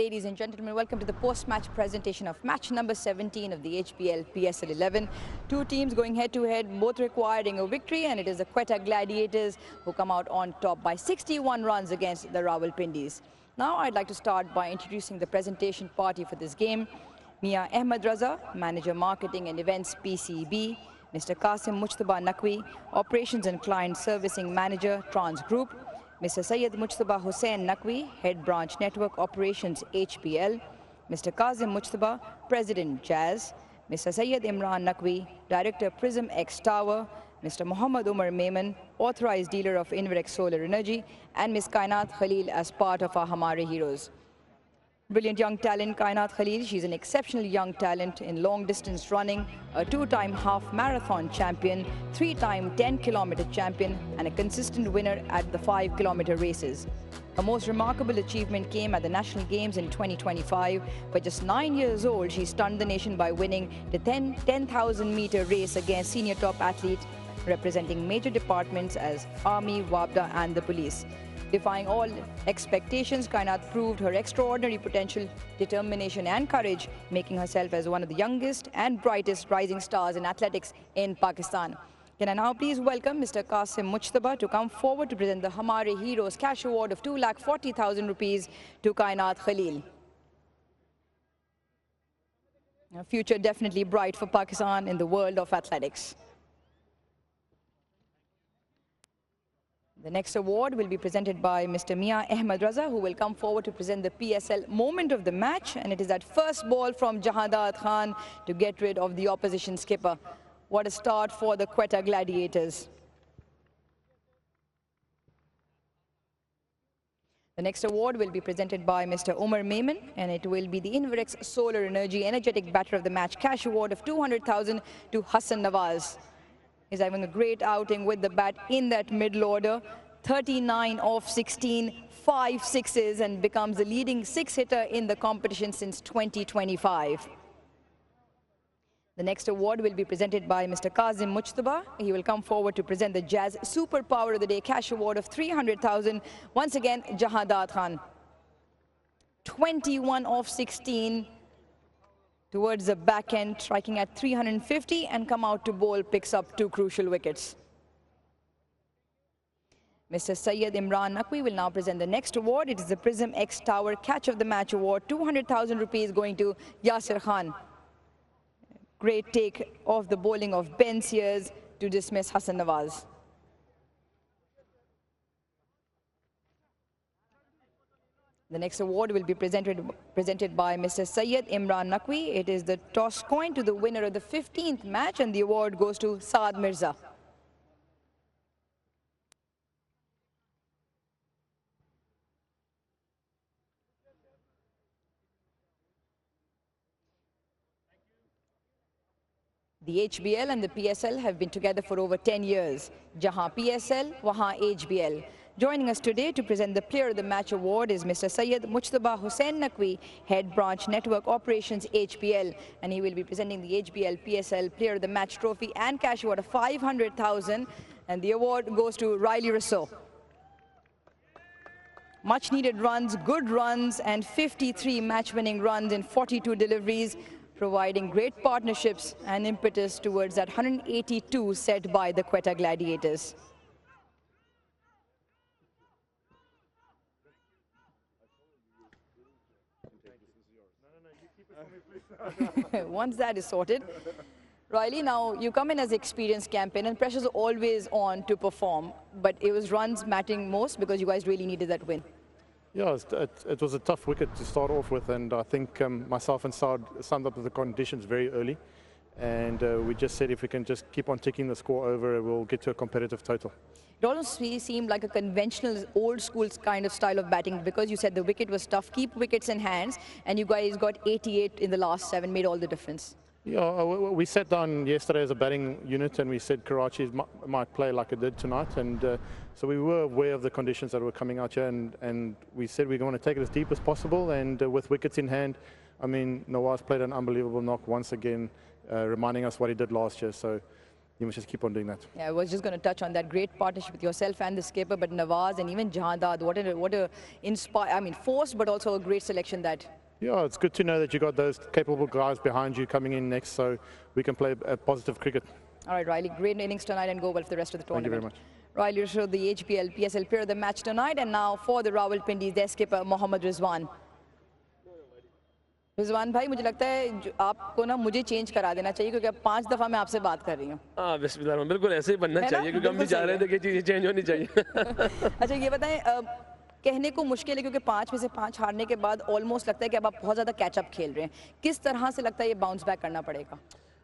Ladies and gentlemen, welcome to the post-match presentation of match number 17 of the HBL PSL 11. Two teams going head-to-head, both requiring a victory, and it is the Quetta Gladiators who come out on top by 61 runs against the Rawalpindis. Now I'd like to start by introducing the presentation party for this game. Mia Ahmed Raza, Manager Marketing and Events PCB. Mr. Qasim Mujtaba Naqvi, Operations and Client Servicing Manager, Trans Group. Mr. Syed Mujtaba Hussain Naqvi, Head Branch Network Operations HBL. Mr. Kazim Mujtaba, President Jazz. Mr. Syed Imran Naqvi, Director Prism X Tower. Mr. Muhammad Umar Maiman, Authorized Dealer of Inverex Solar Energy. And Ms. Kainat Khalil as part of our Hamare Heroes. Brilliant young talent, Kainat Khalil. She's an exceptional young talent in long distance running, a two-time half marathon champion, three-time 10-kilometer champion, and a consistent winner at the 5-kilometer races. Her most remarkable achievement came at the National Games in 2025. But just 9 years old, she stunned the nation by winning the 10,000-meter race against senior top athletes representing major departments as Army, WAPDA, and the police. Defying all expectations, Kainat proved her extraordinary potential, determination and courage, making herself as one of the youngest and brightest rising stars in athletics in Pakistan. Can I now please welcome Mr. Qasim Mujtaba to come forward to present the Hamare Heroes cash award of 2,40,000 rupees to Kainat Khalil. A future definitely bright for Pakistan in the world of athletics. The next award will be presented by Mr. Mia Ahmed Raza, who will come forward to present the PSL moment of the match. And it is that first ball from Jahandat Khan to get rid of the opposition skipper. What a start for the Quetta Gladiators. The next award will be presented by Mr. Umar Maiman, and it will be the Inverex Solar Energy Energetic Batter of the Match cash award of 200,000 to Hassan Nawaz. He's having a great outing with the bat in that middle order. 39 off 16, 5 sixes, and becomes the leading six-hitter in the competition since 2025. The next award will be presented by Mr. Kazim Mujtaba. He will come forward to present the Jazz Superpower of the Day cash award of 300,000. Once again, Jahandat Khan. 21 off 16. Towards the back end, striking at 350, and come out to bowl, picks up 2 crucial wickets. Mr. Syed Imran Naqvi will now present the next award. It is the Prism X Tower Catch of the Match Award, 200,000 rupees going to Yasir Khan. Great take of the bowling of Ben Sears to dismiss Hassan Nawaz. The next award will be presented by Mr. Syed Imran Naqvi. It is the toss coin to the winner of the 15th match, and the award goes to Saad Mirza. The HBL and the PSL have been together for over 10 years. Jahan PSL, wahan HBL. Joining us today to present the Player of the Match award is Mr. Syed Mujtaba Hussain Naqvi, Head Branch Network Operations HBL, and he will be presenting the HBL PSL Player of the Match trophy and cash award of 500,000, and the award goes to Riley Rousseau. Much needed runs, good runs, and 53 match-winning runs in 42 deliveries, providing great partnerships and impetus towards that 182 set by the Quetta Gladiators. Once that is sorted. Riley, now you come in as experienced campaign and pressure's always on to perform, but it was runs mattering most because you guys really needed that win. Yeah, it was a tough wicket to start off with, and I think myself and Saad summed up the conditions very early, and we just said if we can just keep on ticking the score over, we'll get to a competitive total. It almost seemed like a conventional, old school kind of style of batting because you said the wicket was tough, keep wickets in hands, and you guys got 88 in the last 7, made all the difference. Yeah, we sat down yesterday as a batting unit and we said Karachi might play like it did tonight, and so we were aware of the conditions that were coming out here, and we said we're going to take it as deep as possible, and with wickets in hand, I mean, Nawaz played an unbelievable knock once again, reminding us what he did last year. So you must just keep on doing that. Yeah, I was just going to touch on that great partnership with yourself and the skipper, but Nawaz and even Jahandad, what a forced but also a great selection that. Yeah, it's good to know that you got those capable guys behind you coming in next, so we can play a positive cricket. All right, Riley, great innings tonight and go well for the rest of the tournament. Thank you very much. Riley Rashid, the HPL PSL player of the match tonight, and now for the Rawalpindi, their skipper Mohammad Rizwan. Rizwan भाई, मुझे लगता है आपको ना मुझे change करा देना चाहिए क्योंकि अब 5 दफ़ा मैं आपसे बात कर रही हूँ. हाँ, बिस्मिल्लाह, बिल्कुल ऐसे ही बनना चाहिए क्योंकि हम भी चाह रहे थे कि चीज़ें चेंज होनी चाहिए. अच्छा, ये बताएं, कहने को मुश्किल है क्योंकि 5 में से 5 हारने के बाद ऑलमोस्ट लगता है कि अब आप बहुत ज़्यादा कैचअप खेल रहे हैं. किस तरह से लगता है ये बाउंस बैक करना पड़ेगा?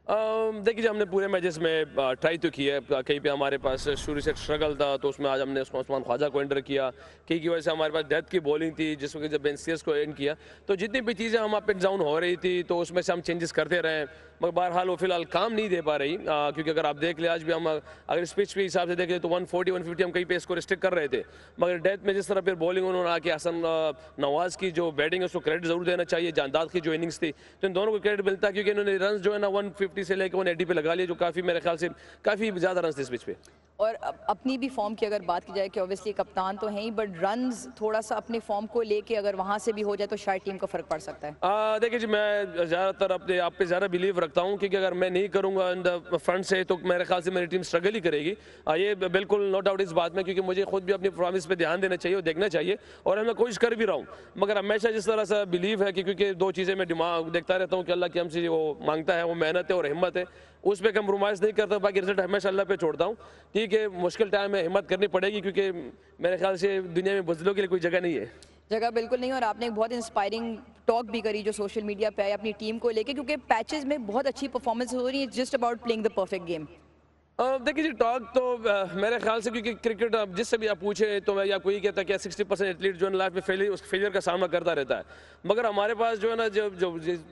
देखिए, हमने पूरे मैचेस में ट्राई तो किया है. कहीं पे हमारे पास शुरू से स्ट्रगल था तो उसमें आज हमने उस्मान ख्वाजा को एंटर किया. कहीं की वजह से हमारे पास डेथ की बॉलिंग थी जिस वक्त जब बेंसियर्स को एंड किया तो जितनी भी चीज़ें हम अप एंड डाउन हो रही थी तो उसमें से हम चेंजेस करते रहे, मगर बहरहाल वो फिलहाल काम नहीं दे पा रही. क्योंकि अगर आप देख ले आज भी हम अगर स्पिच के हिसाब से देखें तो 140-150 हम कहीं पे इसको रिस्ट्रिक्ट कर रहे थे, मगर डेथ में जिस तरह फिर बॉलिंग उन्होंने आके हसन नवाज़ की जो बैटिंग है उसको क्रेडिट ज़रूर देना चाहिए. जांदाद की जो इनिंग्स थी तो इन दोनों को क्रेडिट मिलता है क्योंकि इन्होंने रन जो है ना 150 से लेकर 180 पे लगा लिए, जो काफ़ी मेरे ख्याल से काफ़ी ज़्यादा रन थे इस पिच पे. और अपनी भी फॉर्म की अगर बात की जाए कि ऑब्वियसली कप्तान तो हैं ही, बट रन्स थोड़ा सा अपने फॉर्म को लेके अगर वहाँ से भी हो जाए तो शायद टीम को फ़र्क पड़ सकता है. देखिए जी, मैं ज़्यादातर अपने आप पे ज़्यादा बिलीव रखता हूँ क्योंकि अगर मैं नहीं करूँगा इन द फ्रंट से तो मेरे ख्याल से मेरी टीम स्ट्रगल ही करेगी. ये बिल्कुल नो डाउट इस बात में, क्योंकि मुझे खुद भी अपनी परफॉर्मेंस पे ध्यान देना चाहिए और देखना चाहिए और मैं कोशिश कर भी रहा हूँ. मगर हमेशा जिस तरह से बिलीव है कि क्योंकि 2 चीज़ें मैं दिमाग देखता रहता हूँ कि अल्लाह की हमसे वो मांगता है वो मेहनत है और हिम्मत है, उस पर कंप्रोमाइज़ नहीं करता. बाकी रिजल्ट हमेशा अल्लाह पे छोड़ता हूँ. ठीक है, मुश्किल टाइम में हिम्मत करनी पड़ेगी क्योंकि मेरे ख्याल से दुनिया में बुज़दिलों के लिए कोई जगह नहीं है. जगह बिल्कुल नहीं. और आपने एक बहुत इंस्पायरिंग टॉक भी करी जो सोशल मीडिया पे है अपनी टीम को लेके, क्योंकि पैचेस में बहुत अच्छी परफॉर्मेंस हो रही है. Just about playing the perfect game. देखिए जी, टॉक तो मेरे ख्याल से क्योंकि क्रिकेट अब जिससे भी आप पूछे तो मैं या कोई कहता है कि 60% एथलीट जो है लाइफ में फेलियर का सामना करता रहता है, मगर हमारे पास जो है ना जो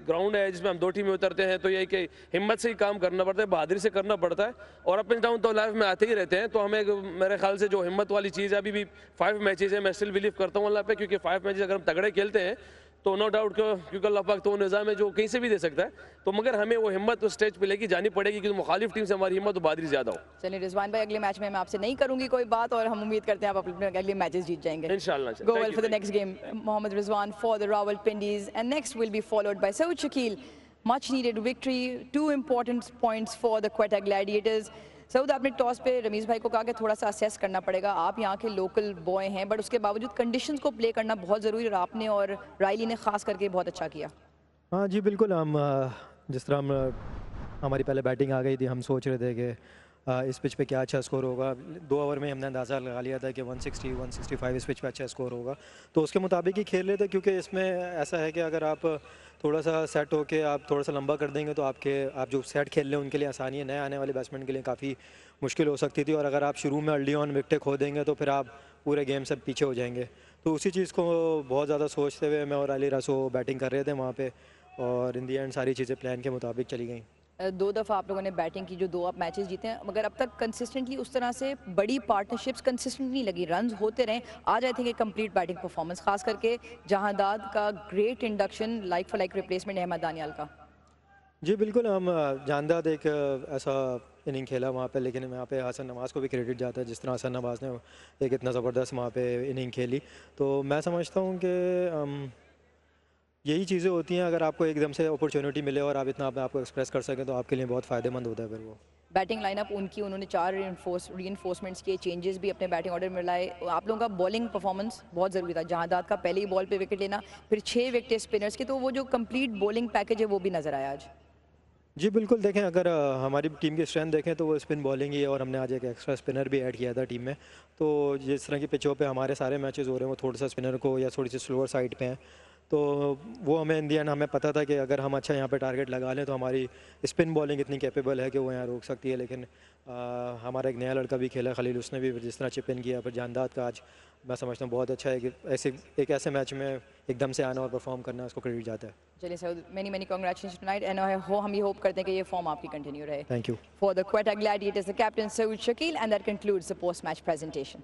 ग्राउंड है जिसमें हम 2 टीमें उतरते हैं तो ये कि हिम्मत से ही काम करना पड़ता है, बहादुरी से करना पड़ता है और अप एंड डाउन तो लाइफ में आते ही रहते हैं. तो हमें मेरे ख्याल से जो हिम्मत वाली चीज़ है, अभी भी 5 मैचेज़ है, मैं स्टिल बिलीव करता हूँ अल्लाह पे, क्योंकि 5 मैचेज़ अगर हम तगड़े खेलते हैं तो नो डाउट क्योंकि अल्लाह पाक तो निज़ाम है जो कहीं से भी दे सकता है. तो मगर हमें वो हिम्मत उस स्टेज पे लेके जानी पड़ेगी कि मुखालिफ टीम से हमारी हिम्मत और बहादुरी ज़्यादा हो. चलिए रिजवान भाई, अगले मैच में मैं आपसे नहीं करूंगी कोई बात और हम उम्मीद करते हैं आप अपने अगले मैचेस जीत जाएंगे. इंशाल्लाह. Go well for the next game. Mohammad Rizwan for the Rawalpindis, and next will be followed by Saud Shakil. Much needed victory, 2 important points for the Quetta Gladiators. Saud, आपने टॉस पे रमीज़ भाई को कहा कि थोड़ा सा असेस करना पड़ेगा. आप यहाँ के लोकल बॉय हैं, बट उसके बावजूद कंडीशंस को प्ले करना बहुत ज़रूरी है और आपने और रायली ने ख़ास करके बहुत अच्छा किया. हाँ जी, बिल्कुल. हम जिस तरह हमारी पहले बैटिंग आ गई थी, हम सोच रहे थे कि इस पिच पे क्या अच्छा स्कोर होगा. 2 ओवर में हमने अंदाज़ा लगा लिया था कि 160, 165 इस पिच पे अच्छा स्कोर होगा, तो उसके मुताबिक ही खेल रहे थे. क्योंकि इसमें ऐसा है कि अगर आप थोड़ा सा सेट होके आप थोड़ा सा लंबा कर देंगे तो आप जो सेट खेल रहे हैं उनके लिए आसानी है, नए आने वाले बैट्समैन के लिए काफ़ी मुश्किल हो सकती थी. और अगर आप शुरू में अर्ली ऑन विकेटें खो देंगे तो फिर आप पूरे गेम से पीछे हो जाएंगे. तो उसी चीज़ को बहुत ज़्यादा सोचते हुए मैं और अली रसो बैटिंग कर रहे थे वहाँ पे, और इन दी एंड सारी चीज़ें प्लान के मुताबिक चली गई. 2 दफ़ा आप लोगों ने बैटिंग की, जो 2 आप मैचेस जीते हैं, मगर अब तक कंसिस्टेंटली उस तरह से बड़ी पार्टनरशिप्स कंसिस्टेंट नहीं लगी. रन्स होते रहे. आज I think complete batting performance, खास करके जहांदाद का great induction, like for like replacement Ahmed Daniyal का. जी बिल्कुल. हम जहांदाद एक ऐसा इनिंग खेला वहाँ पे, लेकिन यहाँ पे हसन नवाज़ को भी क्रेडिट जाता है जिस तरह हसन नवाज़ ने एक इतना ज़बरदस्त वहाँ पे इनिंग खेली. तो मैं समझता हूँ कि यही चीज़ें होती हैं, अगर आपको एकदम से अपॉर्चुनिटी मिले और आप इतना अपने आप को एक्सप्रेस कर सकें तो आपके लिए बहुत फ़ायदेमंद होता है. फिर वो बैटिंग लाइनअप उनकी, उन्होंने 4 रीइंफोर्समेंट्स किए, चेंजेस भी अपने बैटिंग ऑर्डर में लाए. आप लोगों का बॉलिंग परफॉर्मेंस बहुत ज़रूरी था. जहांदाद का पहले ही बॉल पे विकेट लेना, फिर 6 विकेट स्पिनर्स के, तो वो जो कंप्लीट बॉलिंग पैकेज है वो भी नज़र आया आज. जी बिल्कुल. देखें, अगर हमारी टीम की स्ट्रेंथ देखें तो वो स्पिन बॉलिंग ही है, और हमने आज एक एक्स्ट्रा स्पिनर भी ऐड किया था टीम में. तो जिस तरह की पिचों पे हमारे सारे मैचेस हो रहे हैं वो थोड़ा सा स्पिनर को या थोड़ी सी स्लोअर साइड पे हैं, तो वो हमें इन दी एंड हमें पता था कि अगर हम अच्छा यहाँ पे टारगेट लगा लें तो हमारी स्पिन बॉलिंग इतनी कैपेबल है कि वो यहाँ रोक सकती है. लेकिन हमारा एक नया लड़का भी खेला खलील, उसने भी जिस तरह चिप इन किया. फिर जांदाद का आज मैं समझता हूँ बहुत अच्छा है कि ऐसे मैच में एकदम से आना और परफॉर्म करना उसको क्रेडिट जाता है. चलिए sir, many congratulation tonight, and हम ये होप करते हैं कि ये फॉर्म आपकी कंटिन्यू रहे. Thank you. For the Quetta Gladiators, the captain Saud Shakeel, and that concludes the post match presentation.